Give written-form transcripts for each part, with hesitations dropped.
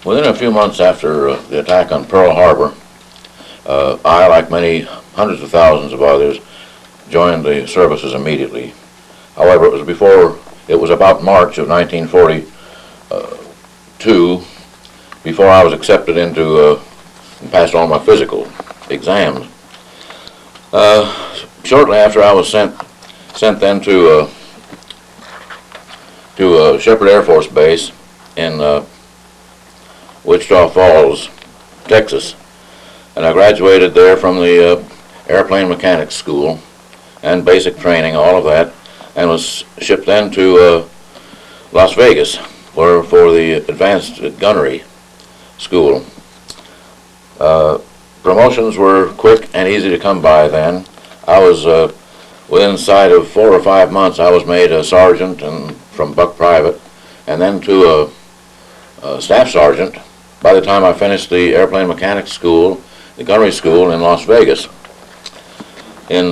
Within a few months after the attack on Pearl Harbor, I, like many hundreds of thousands of others, joined the services immediately. However, it was about March of 1942 before I was accepted into and passed all my physical exams. Shortly after, I was sent then to Shepherd Air Force Base in Wichita Falls, Texas, and I graduated there from the airplane mechanics school and basic training, all of that, and was shipped then to Las Vegas for the advanced gunnery school. Promotions were quick and easy to come by then. I was within sight of 4 or 5 months. I was made a sergeant and from buck private, and then to a staff sergeant by the time I finished the airplane mechanics school, the gunnery school in Las Vegas. In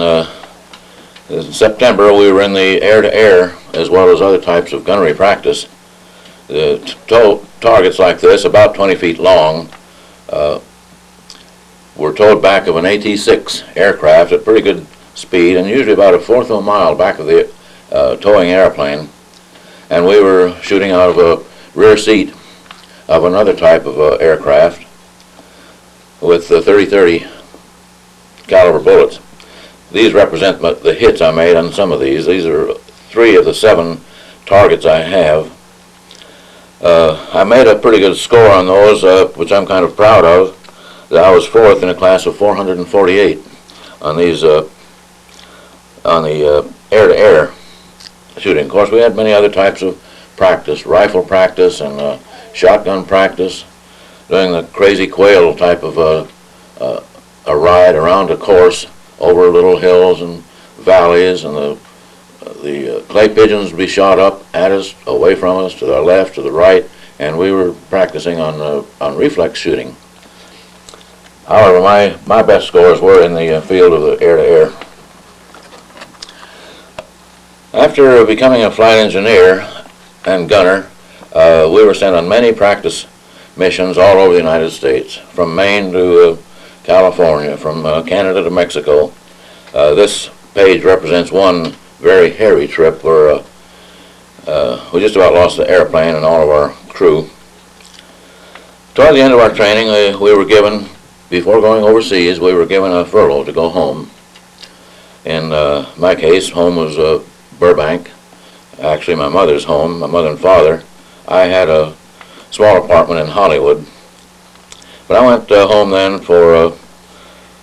September, we were in the air-to-air as well as other types of gunnery practice. The targets like this, about 20 feet long, were towed back of an AT-6 aircraft at pretty good speed, and usually about a fourth of a mile back of the towing airplane. And we were shooting out of a rear seat of another type of aircraft with the 30-30 caliber bullets. These represent the hits I made on some of these. These are 3 of the 7 targets I have. I made a pretty good score on those, which I'm kind of proud of. I was 4th in a class of 448 on these on the air-to-air shooting. Of course, we had many other types of practice, rifle practice and shotgun practice, doing the crazy quail type of a ride around a course over little hills and valleys, and the clay pigeons would be shot up at us, away from us, to the left, to the right, and we were practicing on reflex shooting. However, my best scores were in the field of the air-to-air. After becoming a flight engineer and gunner, we were sent on many practice missions all over the United States, from Maine to California, from Canada to Mexico. This page represents one very hairy trip where we just about lost the airplane and all of our crew. Toward the end of our training, we were given, before going overseas, we were given a furlough to go home. In my case, home was Burbank, actually my mother's home, my mother and father. I had a small apartment in Hollywood, but I went home then for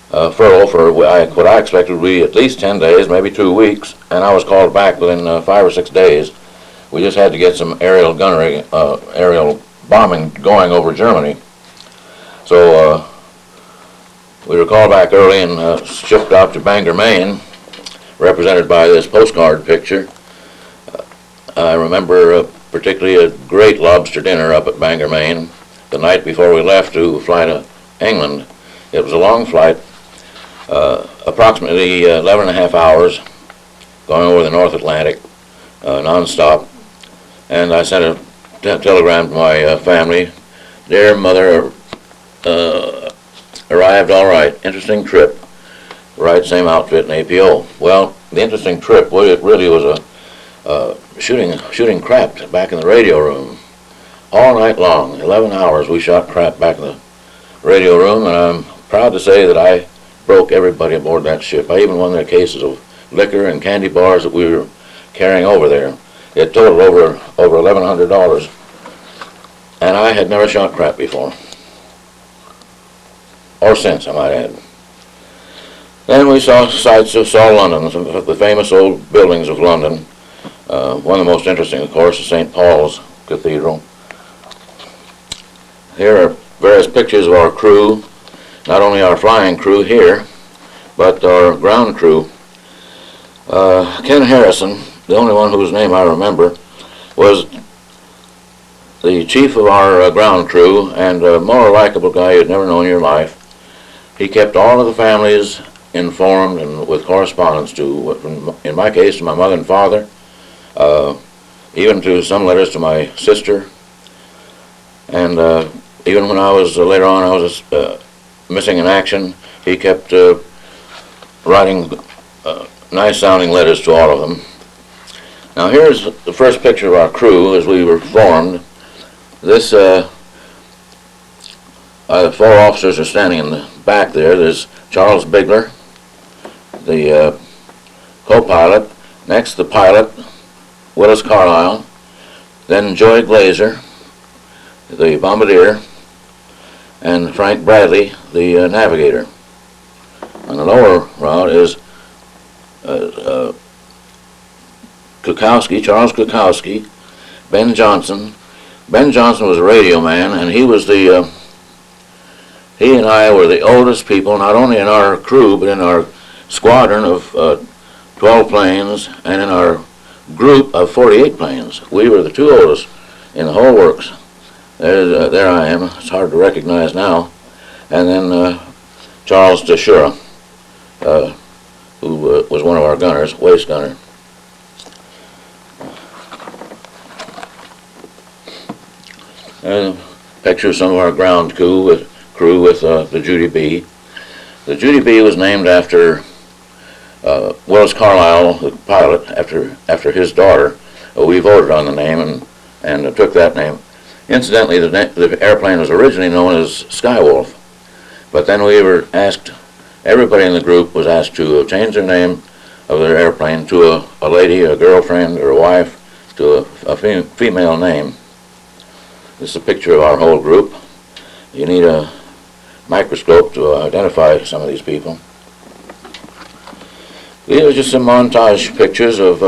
furlough for what I expected would be at least 10 days, maybe 2 weeks, and I was called back within 5 or 6 days. We just had to get some aerial gunnery, aerial bombing going over Germany. So we were called back early and shipped out to Bangor, Maine, represented by this postcard picture. I remember particularly a great lobster dinner up at Bangor, Maine, the night before we left to fly to England. It was a long flight, approximately 11 and a half hours, going over the North Atlantic, non-stop. And I sent a telegram to my family. Dear Mother, arrived all right. Interesting trip. Right, same outfit and APO. Well, the interesting trip, well, it really was a shooting crap back in the radio room. All night long, 11 hours, we shot crap back in the radio room, and I'm proud to say that I broke everybody aboard that ship. I even won their cases of liquor and candy bars that we were carrying over there. It totaled over $1,100, and I had never shot crap before, or since, I might add. Then we saw sights of London, the famous old buildings of London. One of the most interesting, of course, is St. Paul's Cathedral. Here are various pictures of our crew, not only our flying crew here, but our ground crew. Ken Harrison, the only one whose name I remember, was the chief of our ground crew, and a more likable guy you'd never known in your life. He kept all of the families informed and with correspondence to, in my case, to my mother and father, even to some letters to my sister. And even when I was, later on, I was missing in action, he kept writing nice sounding letters to all of them. Now here's the first picture of our crew as we were formed. This, the 4 officers are standing in the back there. There's Charles Bigler, the co-pilot. Next, the pilot, Willis Carlisle. Then Joey Glazer, the Bombardier, and Frank Bradley, the Navigator. On the lower route is Kukowski, Charles Kukowski, Ben Johnson. Ben Johnson was a radio man, and he was the, he and I were the oldest people, not only in our crew, but in our squadron of 12 planes, and in our group of 48 planes. We were the 2 oldest in the whole works. There I am. It's hard to recognize now. And then Charles Deehr, who was one of our gunners, waist gunner. Picture of some of our ground crew with the Judy B. The Judy B was named after Willis Carlisle, the pilot, after his daughter. We voted on the name and took that name. Incidentally, the airplane was originally known as Sky Wolf, but then we were asked, everybody in the group was asked to change their name of their airplane to a lady, a girlfriend, or a wife, to a female name. This is a picture of our whole group. You need a microscope to identify some of these people. These are just some montage pictures of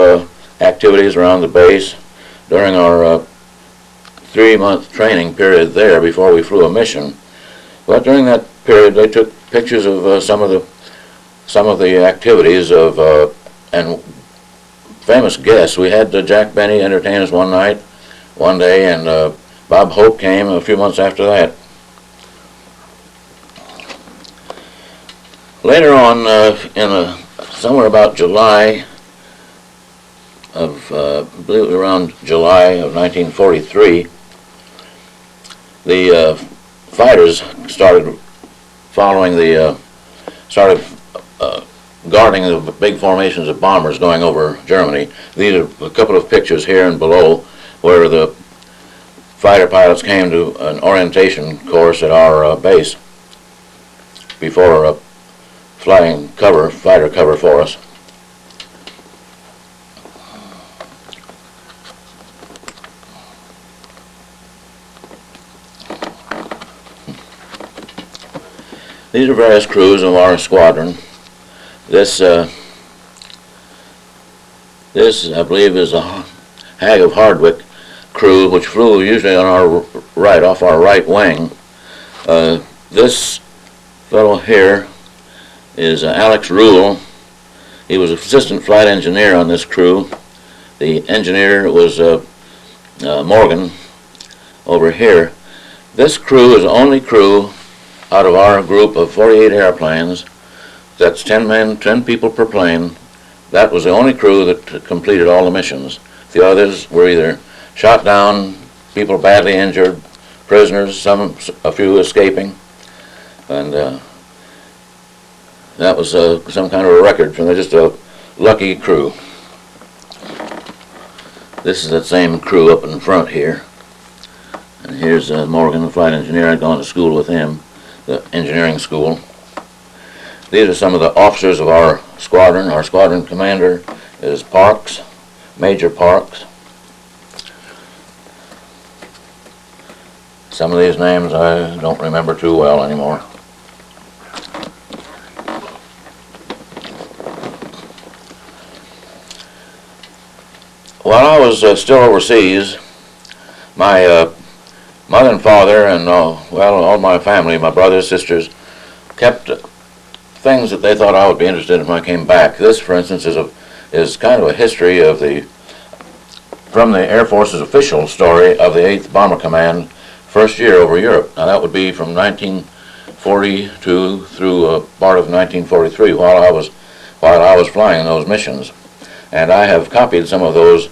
activities around the base during our 3-month training period there before we flew a mission. But during that period, they took pictures of some of the activities of and famous guests. We had Jack Benny entertain us one day, and Bob Hope came a few months after that. Later on, somewhere about July of, I believe around July of 1943, the fighters started guarding the big formations of bombers going over Germany. These are a couple of pictures here and below where the fighter pilots came to an orientation course at our base before flying fighter cover for us. These are various crews of our squadron. This, I believe, is a Hag of Hardwick crew, which flew usually on our right, off our right wing. This fellow here is Alex Rule. He was assistant flight engineer on this crew. The engineer was Morgan over here. This crew is the only crew out of our group of 48 airplanes. That's 10 people per plane. That was the only crew that completed all the missions. The others were either shot down, people badly injured, prisoners, a few escaping, and that was some kind of a record for just a lucky crew. This is that same crew up in front here, and here's Morgan, the flight engineer. I'd gone to school with him, the engineering school. These are some of the officers of our squadron. Our squadron commander is Parks, Major Parks. Some of these names I don't remember too well anymore. While I was still overseas, my mother and father and all my family, my brothers, sisters, kept things that they thought I would be interested in when I came back. This, for instance, is kind of a history of from the Air Force's official story of the 8th Bomber Command first year over Europe. Now that would be from 1942 through part of 1943 while I was flying in those missions. And I have copied some of those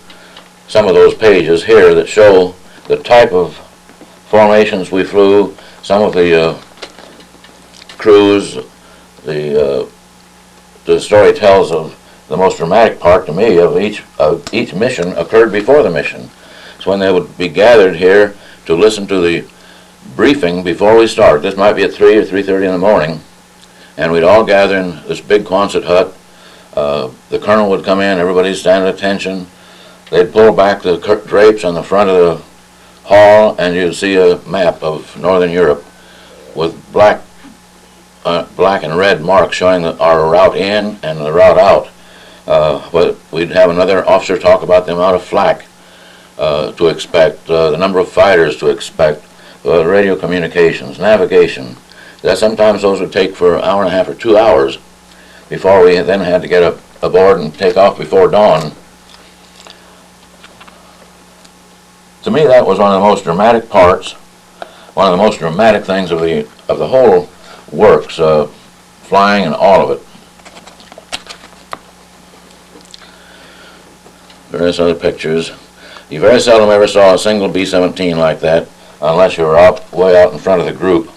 pages here that show the type of formations we flew, some of the crews, the story tells of the most dramatic part to me of each mission occurred before the mission. So when they would be gathered here to listen to the briefing before we start, this might be at 3 or 3:30 in the morning, and we'd all gather in this big Quonset hut. The colonel would come in, everybody'd stand at attention. They'd pull back the drapes on the front of the hall, and you'd see a map of Northern Europe with black and red marks showing our route in and the route out. But we'd have another officer talk about the amount of flak to expect, the number of fighters to expect, radio communications, navigation. That sometimes those would take for an hour and a half or 2 hours before we then had to get aboard and take off before dawn. To me, that was one of the most dramatic parts, one of the most dramatic things of the whole works, flying and all of it. Various other pictures. You very seldom ever saw a single B-17 like that unless you were way out in front of the group.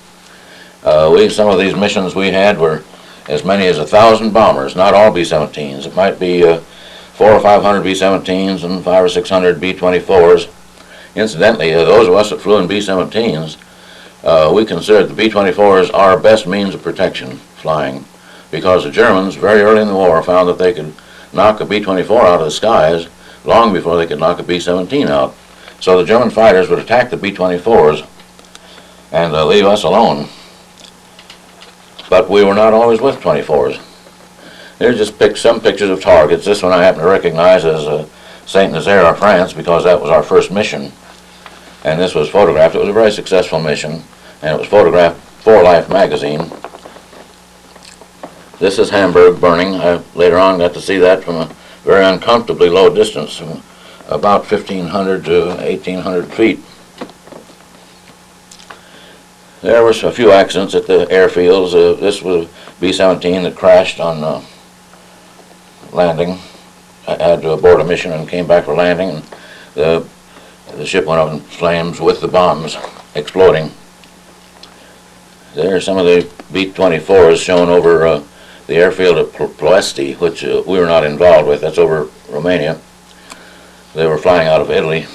Some of these missions we had were as many as 1,000 bombers, not all B-17s. It might be 400 or 500 B-17s and 500 or 600 B-24s. Incidentally, those of us that flew in B-17s, we considered the B-24s our best means of protection flying, because the Germans very early in the war found that they could knock a B-24 out of the skies long before they could knock a B-17 out. So the German fighters would attack the B-24s and leave us alone. But we were not always with 24s. Here's just some pictures of targets. This one I happen to recognize as St. Nazaire, France, because that was our first mission. And this was photographed. It was a very successful mission, and it was photographed for Life magazine. This is Hamburg burning. I later on got to see that from a very uncomfortably low distance, from about 1,500 to 1,800 feet. There were a few accidents at the airfields. This was B-17 that crashed on landing. I had to abort a mission and came back for landing, and the ship went up in flames with the bombs exploding. There are some of the B-24s shown over the airfield at Ploesti, which we were not involved with. That's over Romania. They were flying out of Italy.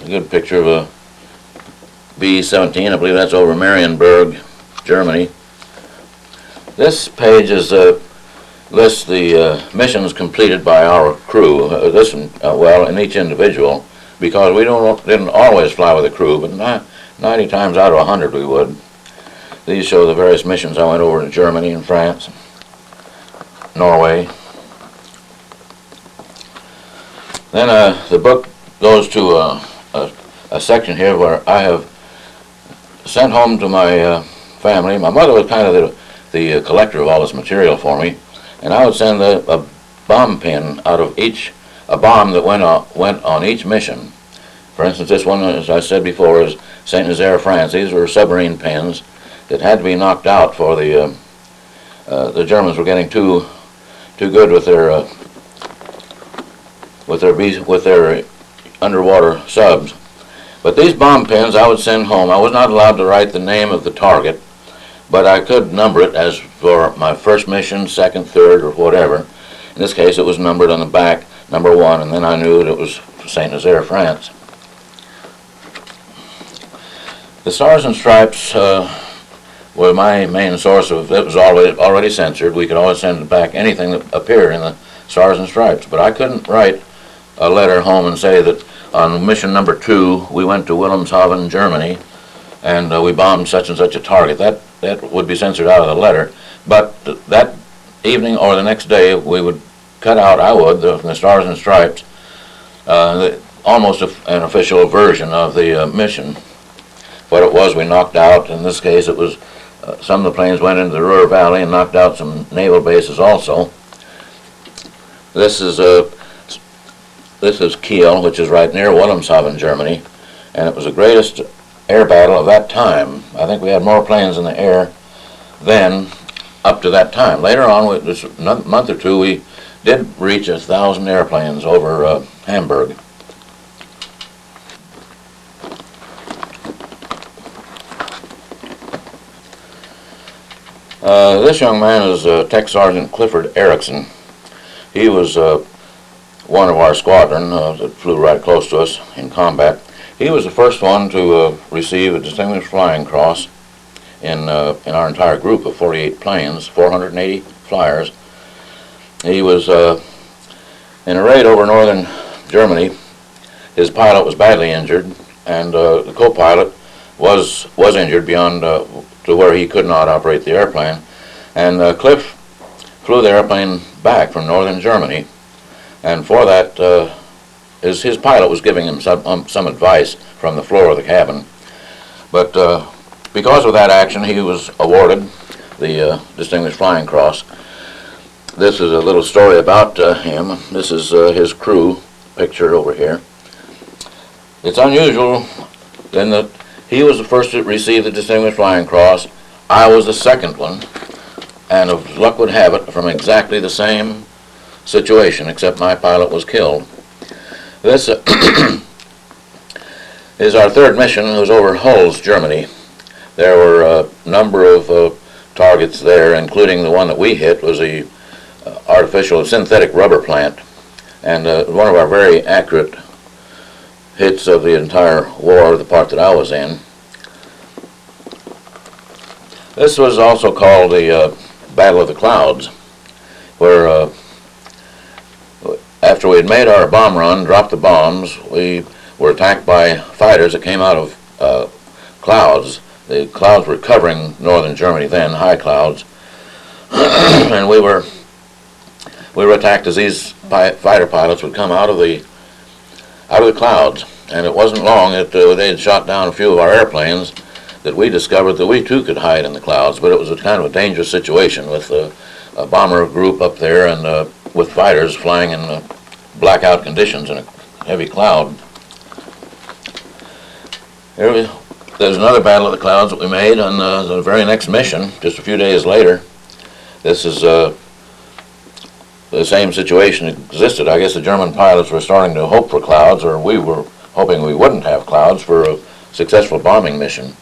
A good picture of a B-17. I believe that's over Marienburg, Germany. This page lists the missions completed by our crew. This one, well, in each individual, because we didn't always fly with a crew, but 90 times out of 100 we would. These show the various missions I went over to Germany and France, Norway. Then the book goes to a section here where I have sent home to my family. My mother was kind of the collector of all this material for me, and I would send a bomb pin out of a bomb that went on each mission. For instance, this one, as I said before, is St. Nazaire, France. These were submarine pins that had to be knocked out for the Germans were getting too good with their underwater subs. But these bomb pins I would send home. I was not allowed to write the name of the target, but I could number it as for my first mission, second, third, or whatever. In this case, it was numbered on the back, number 1, and then I knew that it was St. Nazaire, France. The Stars and Stripes were my main source of, it was already censored. We could always send back anything that appeared in the Stars and Stripes, but I couldn't write a letter home and say that on mission number 2 we went to Wilhelmshaven, Germany, and we bombed such and such a target. That would be censored out of the letter. But that evening or the next day we would cut out, from the Stars and Stripes, almost an official version of the mission. What it was we knocked out. In this case it was some of the planes went into the Ruhr Valley and knocked out some naval bases also. This is Kiel, which is right near Wilhelmshaven, Germany, and it was the greatest air battle of that time. I think we had more planes in the air then up to that time. Later on, this month or two, we did reach 1,000 airplanes over Hamburg. This young man is Tech Sergeant Clifford Erickson. He was one of our squadron that flew right close to us in combat. He was the first one to receive a Distinguished Flying Cross in our entire group of 48 planes, 480 flyers. He was in a raid over northern Germany. His pilot was badly injured, and the co-pilot was injured beyond to where he could not operate the airplane. And Cliff flew the airplane back from northern Germany, and for that his pilot was giving him some advice from the floor of the cabin. But because of that action, he was awarded the Distinguished Flying Cross. This is a little story about him. This is his crew picture over here. It's unusual in that he was the first to receive the Distinguished Flying Cross. I was the second one, and if luck would have it, from exactly the same situation, except my pilot was killed. This is our third mission. It was over Hulls, Germany. There were a number of targets there, including the one that we hit was a artificial synthetic rubber plant, and one of our very accurate hits of the entire war, the part that I was in. This was also called the Battle of the Clouds, where after we had made our bomb run, dropped the bombs, we were attacked by fighters that came out of clouds. The clouds were covering northern Germany then, high clouds, and we were attacked as these fighter pilots would come out of the clouds. And it wasn't long that they had shot down a few of our airplanes that we discovered that we too could hide in the clouds. But it was a kind of a dangerous situation with a bomber group up there and with fighters flying in blackout conditions in a heavy cloud. There's another Battle of the Clouds that we made on the very next mission, just a few days later. This is the same situation existed. I guess the German pilots were starting to hope for clouds, or we were hoping we wouldn't have clouds for a successful bombing mission.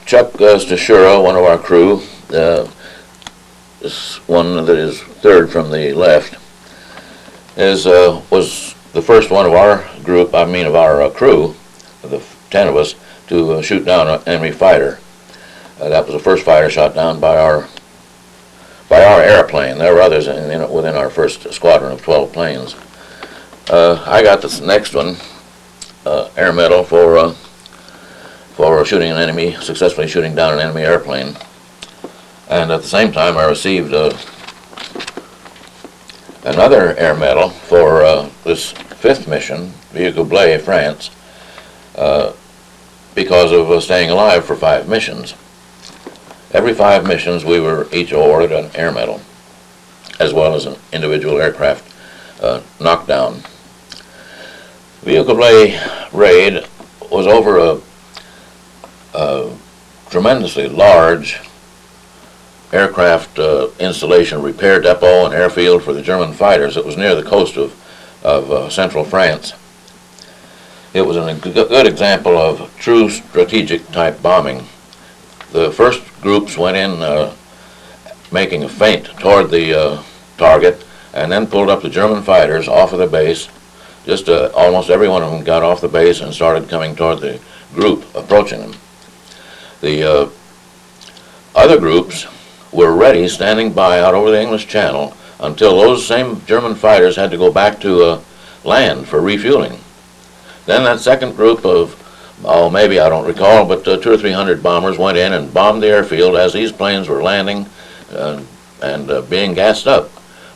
Chuck Stashura, one of our crew, this one that is third from the left, was the first one of our group, of our crew, the 10 of us, to shoot down an enemy fighter. That was the first fighter shot down by our airplane. There were others within our first squadron of 12 planes. I got this next one, air medal for shooting an enemy, successfully shooting down an enemy airplane. And at the same time, I received another air medal for this fifth mission, Bourget, France, because of staying alive for 5 missions. Every 5 missions, we were each awarded an air medal, as well as an individual aircraft knockdown. Bourget raid was over a tremendously large aircraft installation, repair depot, and airfield for the German fighters. It was near the coast of central France. It was a good example of true strategic type bombing. The first groups went in making a feint toward the target, and then pulled up the German fighters off of the base. Just almost every one of them got off the base and started coming toward the group, approaching them. The other groups were ready, standing by out over the English Channel, until those same German fighters had to go back to land for refueling. Then that second group of, maybe I don't recall, but 200 or 300 bombers went in and bombed the airfield as these planes were landing and being gassed up.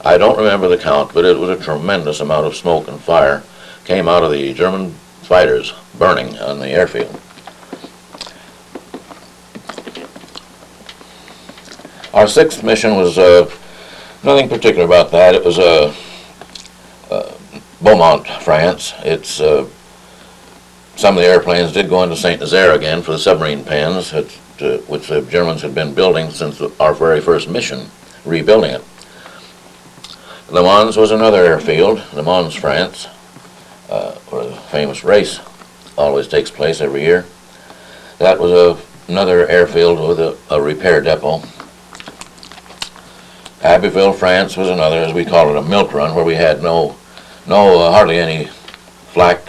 I don't remember the count, but it was a tremendous amount of smoke and fire came out of the German fighters burning on the airfield. Our 6th mission was nothing particular about that. It was Beaumont, France. It's some of the airplanes did go into St. Nazaire again for the submarine pens, which the Germans had been building since our very first mission, rebuilding it. Le Mans was another airfield, Le Mans, France, where the famous race always takes place every year. That was another airfield with a repair depot. Abbeville, France was another, as we call it, a milk run, where we had hardly any flak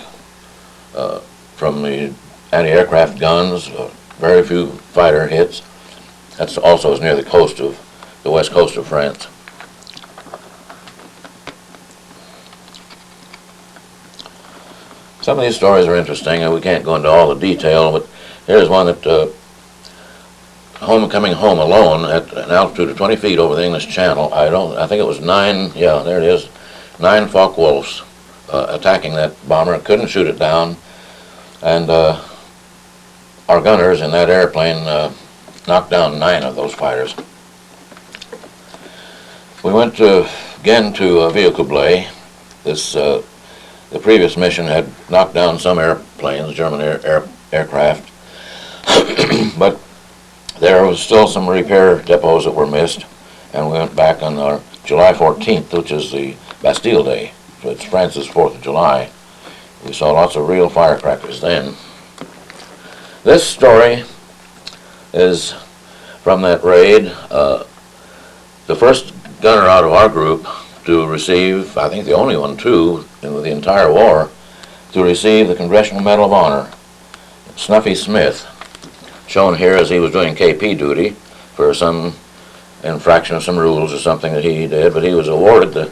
from the anti-aircraft guns, very few fighter hits. That's also is near the west coast of France. Some of these stories are interesting, and we can't go into all the detail, but here's one that coming home alone at an altitude of 20 feet over the English Channel. I think it was 9 Focke Wulfs attacking that bomber. Couldn't shoot it down, and our gunners in that airplane knocked down 9 of those fighters. We went again to Villacoublay. The previous mission had knocked down some airplanes, German aircraft, but there was still some repair depots that were missed, and we went back on our July 14th, which is the Bastille Day. So it's France's 4th of July. We saw lots of real firecrackers then. This story is from that raid. The first gunner out of our group to receive, I think the only one too, in the entire war, to receive the Congressional Medal of Honor, Snuffy Smith, shown here as he was doing KP duty for some infraction of some rules or something that he did, but he was awarded the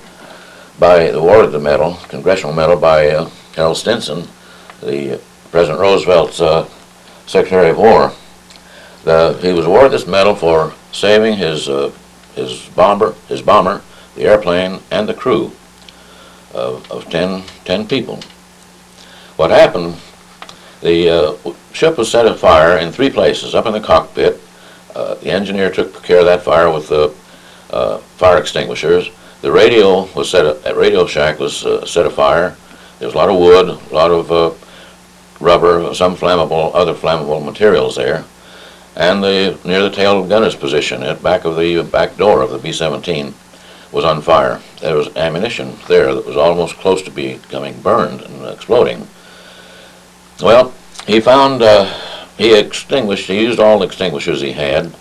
medal, Congressional Medal, by Harold Stinson, the President Roosevelt's Secretary of War. He was awarded this medal for saving his bomber, the airplane, and the crew of 10 people. What happened? The ship was set afire in 3 places. Up in the cockpit, the engineer took care of that fire with fire extinguishers. The radio shack was set afire. There was a lot of wood, a lot of rubber, some other flammable materials there. And near the tail gunner's position, at the back door of the B-17, was on fire. There was ammunition there that was almost close to becoming burned and exploding. Well, he found, he used all the extinguishers he had,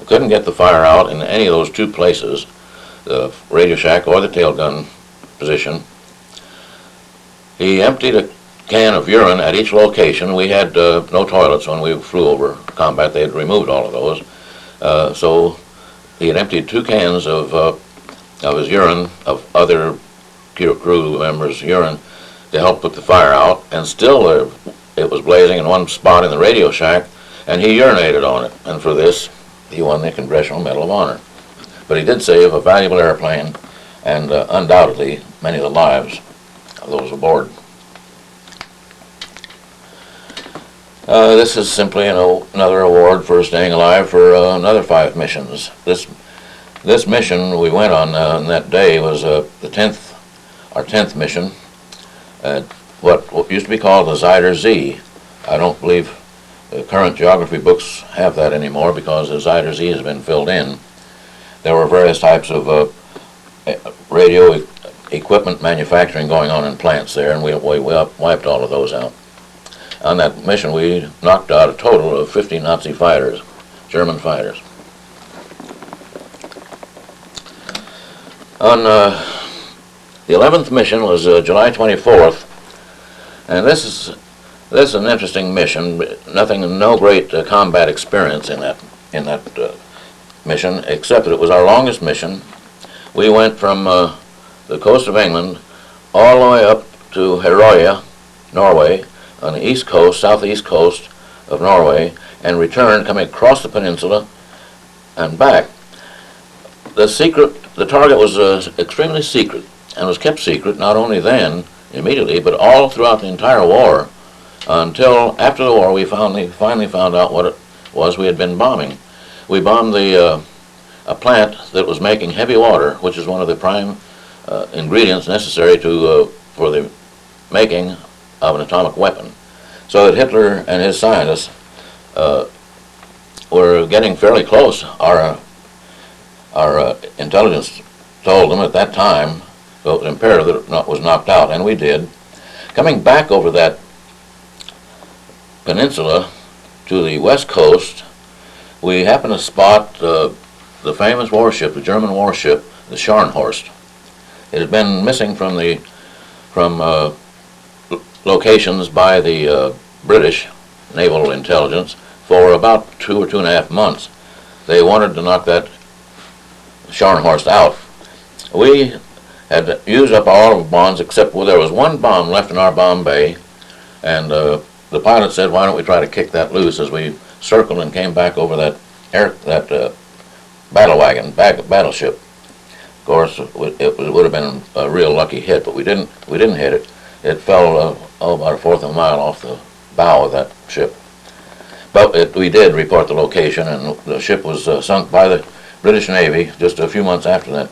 couldn't get the fire out in any of those 2 places, the radio shack or the tail gun position. He emptied a can of urine at each location. We had no toilets when we flew over combat. They had removed all of those. So he had emptied 2 cans of his urine, of other crew members' urine, to help put the fire out, and still it was blazing in one spot in the radio shack, and he urinated on it, and for this he won the Congressional Medal of Honor. But he did save a valuable airplane, and undoubtedly many of the lives of those aboard. This is simply another award for staying alive for another 5 missions. This mission we went on that day was our 10th mission at what used to be called the Zyder Z. I don't believe the current geography books have that anymore because the Zyder Z has been filled in. There were various types of radio equipment manufacturing going on in plants there, and we wiped all of those out. On that mission, we knocked out a total of 50 Nazi fighters, German fighters. On the 11th mission was July 24th, and this is an interesting mission. No great combat experience in that mission, except that it was our longest mission. We went from the coast of England all the way up to Herøya, Norway, on the southeast coast of Norway, and returned coming across the peninsula and back. The target was extremely secret, and was kept secret not only then, immediately, but all throughout the entire war, until after the war we finally found out what it was we had been bombing. We bombed a plant that was making heavy water, which is one of the prime ingredients necessary for the making of an atomic weapon. So that Hitler and his scientists were getting fairly close. Our intelligence told them at that time, so it was imperative that it was knocked out, and we did. Coming back over that peninsula to the west coast we happened to spot the famous warship, the German warship, the Scharnhorst. It had been missing from locations by the British naval intelligence for about 2 or 2.5 months. They wanted to knock that Scharnhorst out. We had used up all of the bombs except there was one bomb left in our bomb bay, and the pilot said, "Why don't we try to kick that loose?" As we circled and came back over that battleship. Of course, it would have been a real lucky hit, but we didn't hit it. It fell about a fourth of a mile off the bow of that ship. But we did report the location, and the ship was sunk by the British Navy just a few months after that.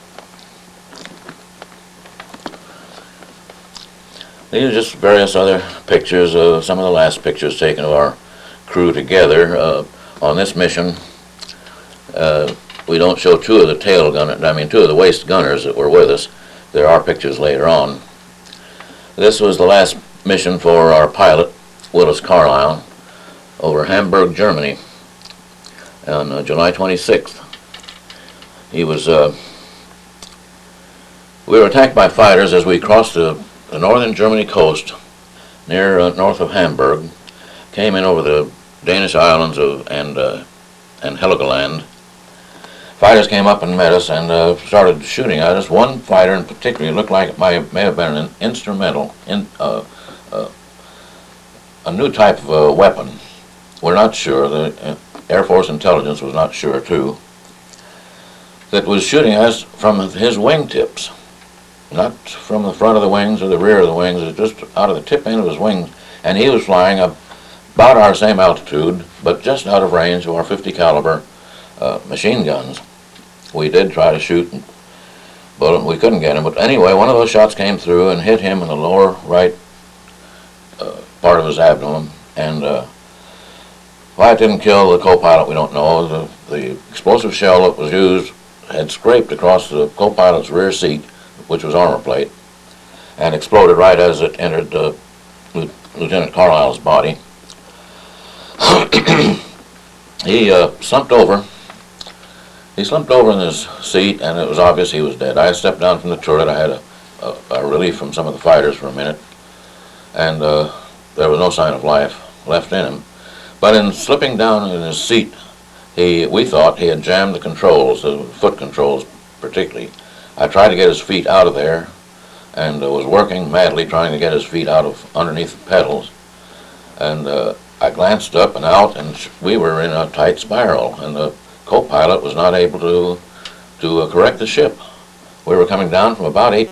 These are just various other pictures, some of the last pictures taken of our crew together on this mission. We don't show two of the waist gunners that were with us. There are pictures later on. This was the last mission for our pilot, Willis Carlisle, over Hamburg, Germany, on July 26th. We were attacked by fighters as we crossed the northern Germany coast near north of Hamburg, came in over the Danish islands and Heligoland. Fighters came up and met us and started shooting at us. One fighter in particular looked like it may have been an instrumental, a new type of weapon. We're not sure. The Air Force intelligence was not sure too. That was shooting us from his wingtips, not from the front of the wings or the rear of the wings. It was just out of the tip end of his wings, and he was flying about our same altitude, but just out of range of our 50 caliber machine guns. We did try to shoot, but we couldn't get him. But anyway, one of those shots came through and hit him in the lower right part of his abdomen, and why it didn't kill the co-pilot, we don't know. The explosive shell that was used had scraped across the co-pilot's rear seat, which was armor plate, and exploded right as it entered Lieutenant Carlisle's body. He slumped over. He slumped over in his seat, and it was obvious he was dead. I stepped down from the turret. I had a relief from some of the fighters for a minute, and there was no sign of life left in him. But in slipping down in his seat, we thought he had jammed the controls, the foot controls particularly. I tried to get his feet out of there, and was working madly trying to get his feet out of underneath the pedals. And I glanced up and out, and we were in a tight spiral, and the co-pilot was not able to correct the ship. We were coming down from about 8